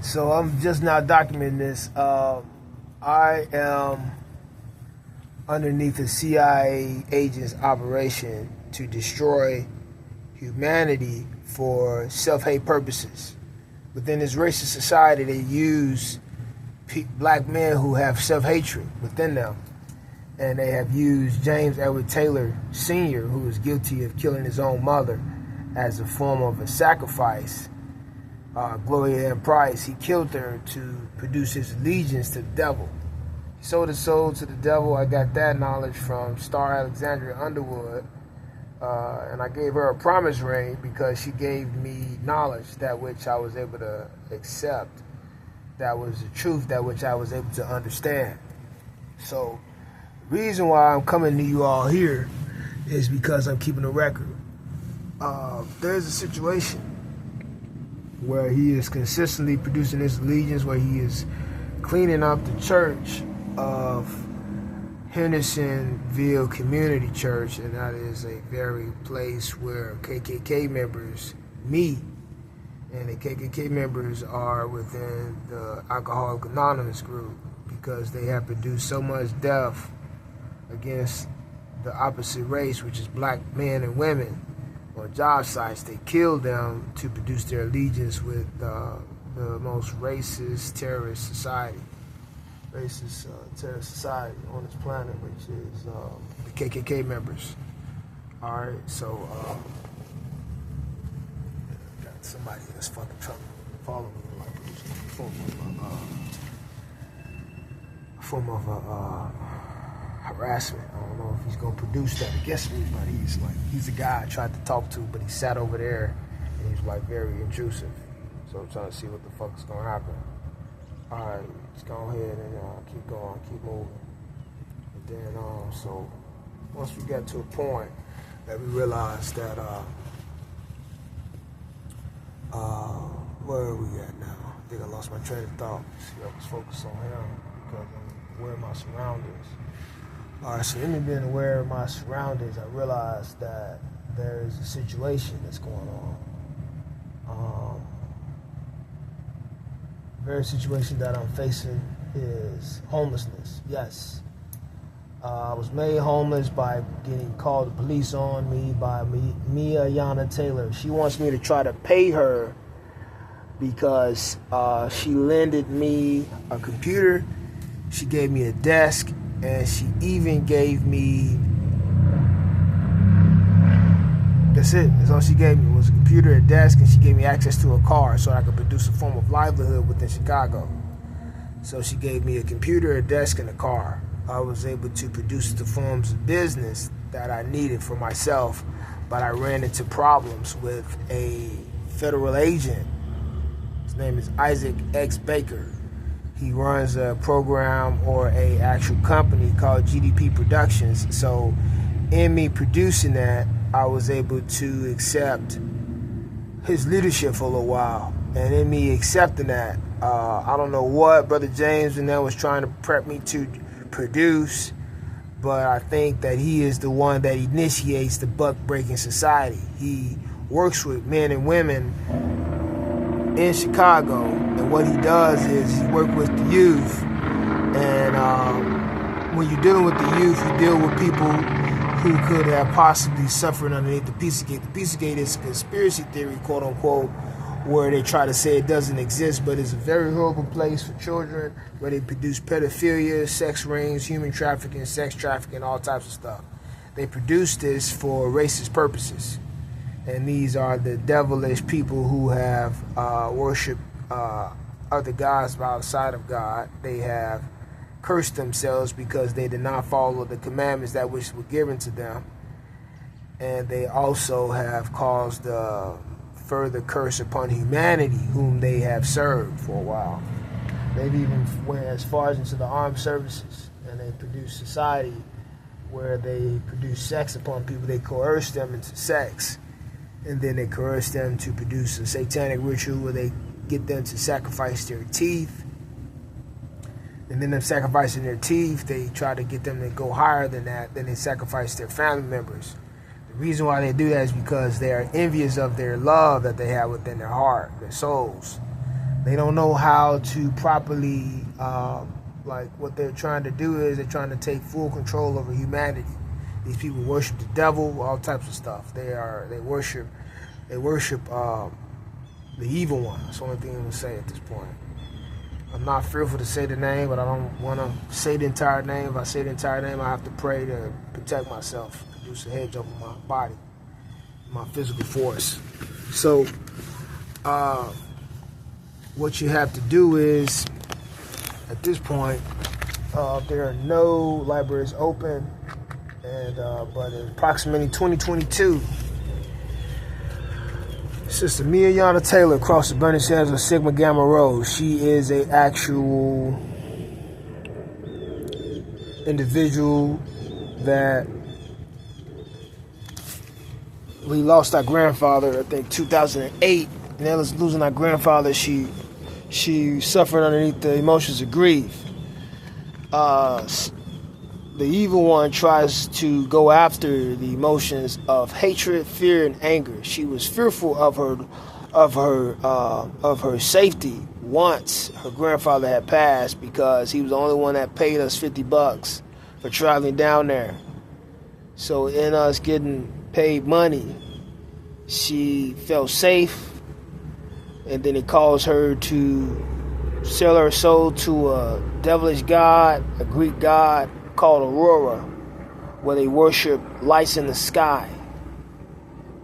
So I'm just now documenting this. I am underneath a CIA agent's operation to destroy humanity for self-hate purposes. Within this racist society, they use black men who have self-hatred within them. And they have used James Edward Taylor Sr., who is guilty of killing his own mother, as a form of a sacrifice. Gloria Ann Price, he killed her to produce his allegiance to the devil. He sold his soul to the devil. I got that knowledge from Star Alexandria Underwood. And I gave her a promise ring because she gave me knowledge, that which I was able to accept. That was the truth, that which I was able to understand. So, the reason why I'm coming to you all here is because I'm keeping a record. There's a situation where he is consistently producing his allegiance, where he is cleaning up the church of Hendersonville Community Church, and that is a very place where KKK members meet, and the KKK members are within the Alcoholic Anonymous group because they have produced so much death against the opposite race, which is black men and women. On job sites, they killed them to produce their allegiance with the most racist terrorist society. Terrorist society on this planet, which is the KKK members. All right, so got somebody in this fucking truck following me like a form of harassment. I don't know if he's gonna produce that against me, but he's a guy I tried to talk to, but he sat over there and he's like very intrusive. So I'm trying to see what the fuck is gonna happen. All right, let's go ahead and keep going, keep moving. And then, so once we get to a point that we realize that, where are we at now? I think I lost my train of thought. See, I was focused on him because I'm aware of my surroundings. All right, so in me being aware of my surroundings, I realized that there is a situation that's going on. The very situation that I'm facing is homelessness. Yes. I was made homeless by getting called the police on me by Mia Yana Taylor. She wants me to try to pay her because she lended me a computer, she gave me a desk, and she even gave me, that's it. That's all she gave me was a computer, a desk, and she gave me access to a car so I could produce a form of livelihood within Chicago. So she gave me a computer, a desk, and a car. I was able to produce the forms of business that I needed for myself, but I ran into problems with a federal agent. His name is Isaac X. Baker. He runs a program or a actual company called GDP Productions. So in me producing that, I was able to accept his leadership for a little while. And in me accepting that, I don't know what Brother James and that was trying to prep me to produce, but I think that he is the one that initiates the buck-breaking society. He works with men and women in Chicago, and what he does is he works with the youth. And when you're dealing with the youth, you deal with people who could have possibly suffered underneath the Pizzagate. The Pizzagate is a conspiracy theory, quote unquote, where they try to say it doesn't exist, but it's a very horrible place for children where they produce pedophilia, sex rings, human trafficking, sex trafficking, all types of stuff. They produce this for racist purposes. And these are the devilish people who have worshipped other gods outside of God. They have cursed themselves because they did not follow the commandments that which were given to them. And they also have caused further curse upon humanity whom they have served for a while. They've even went as far as into the armed services, and they produce society where they produce sex upon people. They coerce them into sex, and then they coerce them to produce a satanic ritual where they get them to sacrifice their teeth. And then them sacrificing their teeth, they try to get them to go higher than that. Then they sacrifice their family members. The reason why they do that is because they are envious of their love that they have within their heart, their souls. They don't know how to properly, like what they're trying to do is they're trying to take full control over humanity. These people worship the devil, all types of stuff. They worship the evil one. That's the only thing I'm gonna say at this point. I'm not fearful to say the name, but I don't want to say the entire name. If I say the entire name, I have to pray to protect myself, produce a hedge over my body, my physical force. So, what you have to do is, at this point, there are no libraries open, and but in approximately 2022, Sister Mia Yana Taylor crossed the burning sands of Sigma Gamma Rho. She is a actual individual that we lost our grandfather, I think 2008. And then losing our grandfather, she suffered underneath the emotions of grief. The evil one tries to go after the emotions of hatred, fear, and anger. She was fearful of her safety once her grandfather had passed, because he was the only one that paid us $50 for traveling down there. So in us getting paid money, she felt safe, and then it caused her to sell her soul to a devilish god, a Greek god called Aurora, where they worship lights in the sky.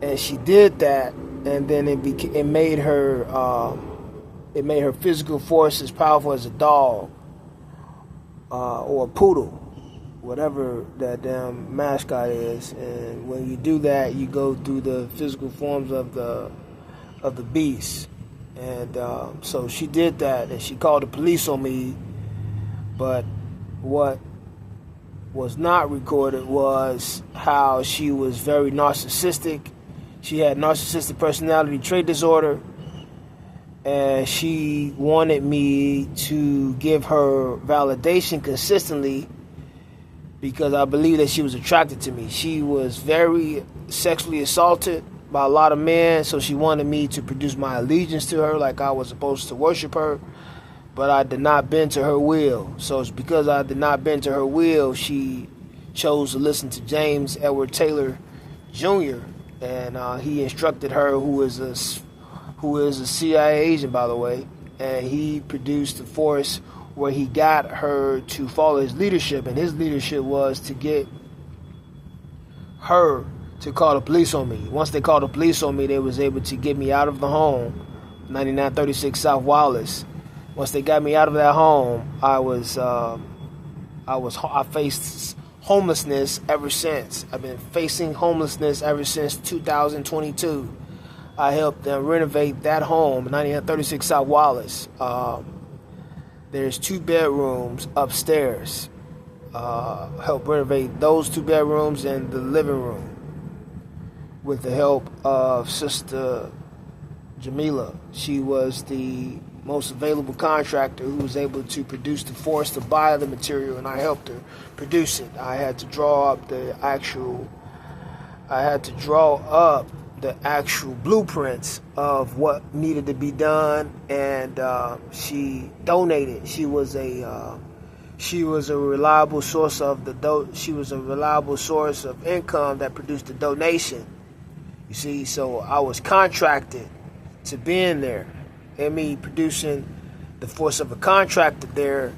And she did that, and then it made her physical force as powerful as a dog or a poodle, whatever that damn mascot is. And when you do that, you go through the physical forms of the beast. And so she did that, and she called the police on me. But what was not recorded was how she was very narcissistic. She had narcissistic personality trait disorder, and she wanted me to give her validation consistently, because I believe that she was attracted to me. She was very sexually assaulted by a lot of men, so she wanted me to produce my allegiance to her like I was supposed to worship her. But I did not bend to her will. So it's because I did not bend to her will, she chose to listen to James Edward Taylor Jr. And he instructed her, who is a CIA agent, by the way. And he produced the force where he got her to follow his leadership. And his leadership was to get her to call the police on me. Once they called the police on me, they was able to get me out of the home, 9936 South Wallace. Once they got me out of that home, I faced homelessness ever since. I've been facing homelessness ever since 2022. I helped them renovate that home, 9936 South Wallace. There's 2 bedrooms upstairs. Helped renovate those 2 bedrooms and the living room with the help of Sister Jamila. She was the most available contractor who was able to produce the force to buy the material, and I helped her produce it. I had to draw up the actual blueprints of what needed to be done, and she donated. She was a reliable source of income that produced the donation. You see, so I was contracted to be in there. And me producing the force of a contractor there,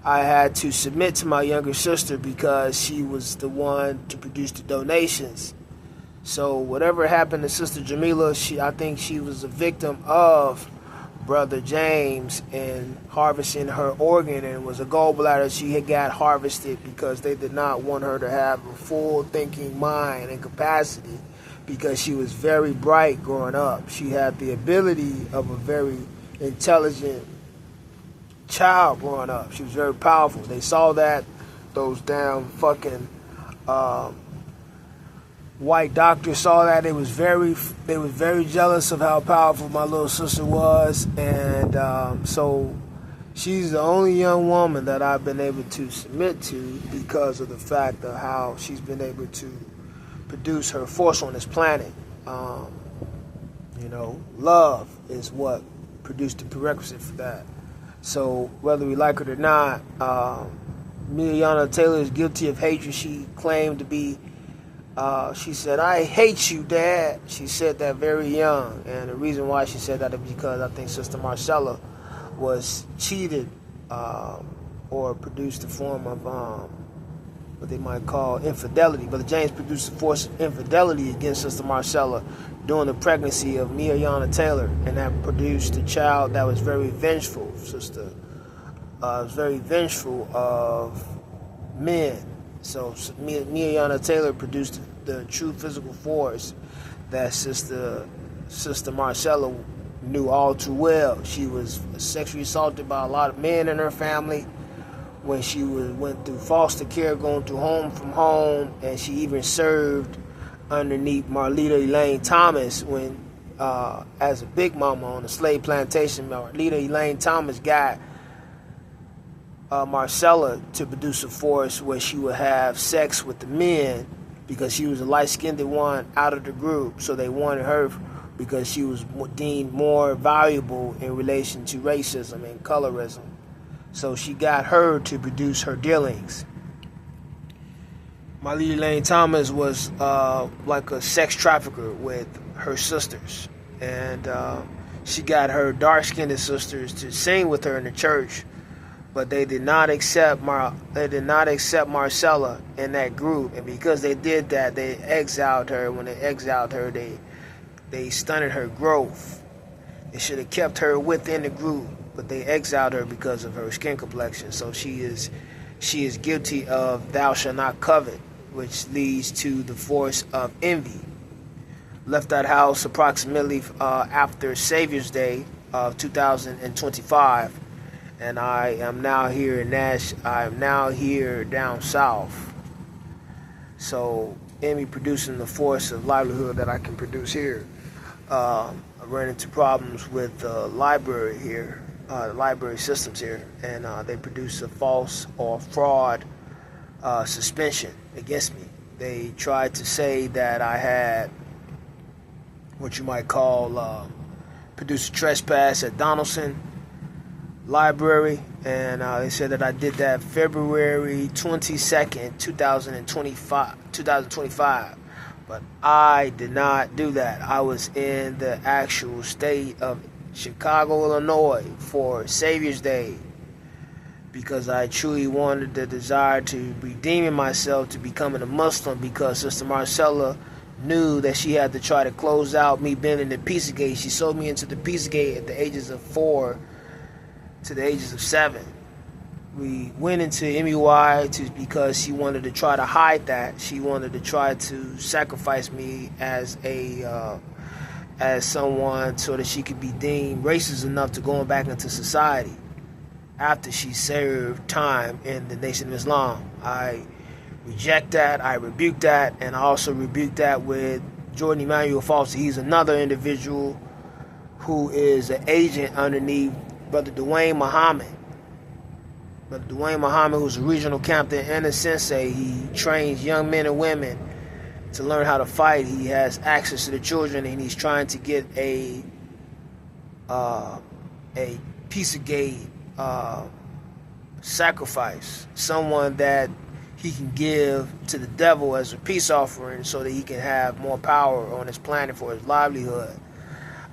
I had to submit to my younger sister because she was the one to produce the donations. So whatever happened to Sister Jamila, I think she was a victim of Brother James in harvesting her organ, and it was a gallbladder she had got harvested because they did not want her to have a full thinking mind and capacity, because she was very bright growing up. She had the ability of a very intelligent child growing up. She was very powerful. They saw that. Those damn fucking white doctors saw that. They was very jealous of how powerful my little sister was. And so she's the only young woman that I've been able to submit to because of the fact of how she's been able to produce her force on this planet. Love is what produced the prerequisite for that. So whether we like it or not, Ayanna Taylor is guilty of hatred. She claimed to be, she said, "I hate you, Dad." She said that very young. And the reason why she said that is because I think Sister Marcella was cheated or produced a form of what they might call infidelity. Brother James produced a force of infidelity against Sister Marcella during the pregnancy of Ayanna Taylor, and that produced a child that was very vengeful. Sister was very vengeful of men. So Ayanna Taylor produced the true physical force that Sister Marcella knew all too well. She was sexually assaulted by a lot of men in her family when she went through foster care, going through home from home, and she even served underneath Marlita Elaine Thomas when, as a big mama on a slave plantation. Marlita Elaine Thomas got Marcella to produce a force where she would have sex with the men because she was a light-skinned one out of the group. So they wanted her because she was deemed more valuable in relation to racism and colorism. So she got her to produce her dealings. Marlita Elaine Thomas was like a sex trafficker with her sisters, and she got her dark-skinned sisters to sing with her in the church, but they did not accept Marcella in that group, and because they did that, they exiled her. When they exiled her, they stunted her growth. They should have kept her within the group, but they exiled her because of her skin complexion. So she is guilty of thou shalt not covet, which leads to the force of envy. Left that house approximately after Savior's Day of 2025, and I am now here in I am now here down south. So envy producing the force of livelihood that I can produce here. I ran into problems with the library here, the library systems here, and they produced a false or fraud suspension against me. They tried to say that I had what you might call produced a trespass at Donaldson Library, and they said that I did that February 22nd, 2025. But I did not do that. I was in the actual state of Chicago, Illinois for Savior's Day because I truly wanted the desire to redeeming myself to becoming a Muslim, because Sister Marcella knew that she had to try to close out me being in the Pizzagate. She sold me into the Pizzagate at the ages of 4 to the ages of 7. We went into MUI because she wanted to try to hide that. She wanted to try to sacrifice me as someone so that she could be deemed racist enough to going back into society after she served time in the Nation of Islam. I reject that. I rebuke that, and I also rebuke that with Jordan Emmanuel Foster. He's another individual who is an agent underneath Brother Dwayne Muhammad. But Dwayne Muhammad, who's a regional captain and a sensei, he trains young men and women to learn how to fight. He has access to the children, and he's trying to get a Pizzagate sacrifice, someone that he can give to the devil as a peace offering so that he can have more power on his planet for his livelihood.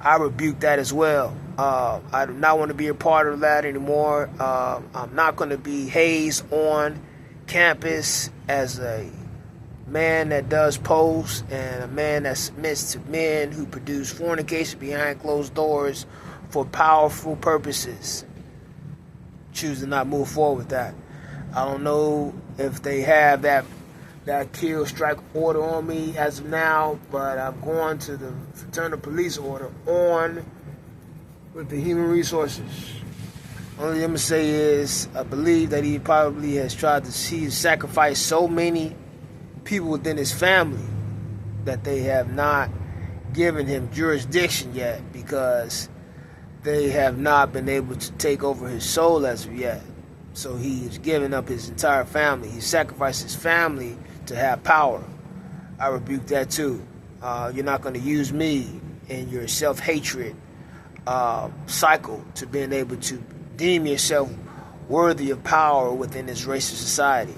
I rebuke that as well. I do not want to be a part of that anymore. I'm not going to be hazed on campus as a man that does posts and a man that submits to men who produce fornication behind closed doors for powerful purposes. Choose to not move forward with that. I don't know if they have that kill strike order on me as of now, but I'm going to the fraternal police order on with the human resources. Only thing I'm going to say is I believe that he probably has tried to sacrifice so many people within his family that they have not given him jurisdiction yet, because they have not been able to take over his soul as of yet. So he is giving up his entire family. He sacrificed his family to have power. I rebuke that too. You're not going to use me in your self-hatred cycle to being able to deem yourself worthy of power within this racist society.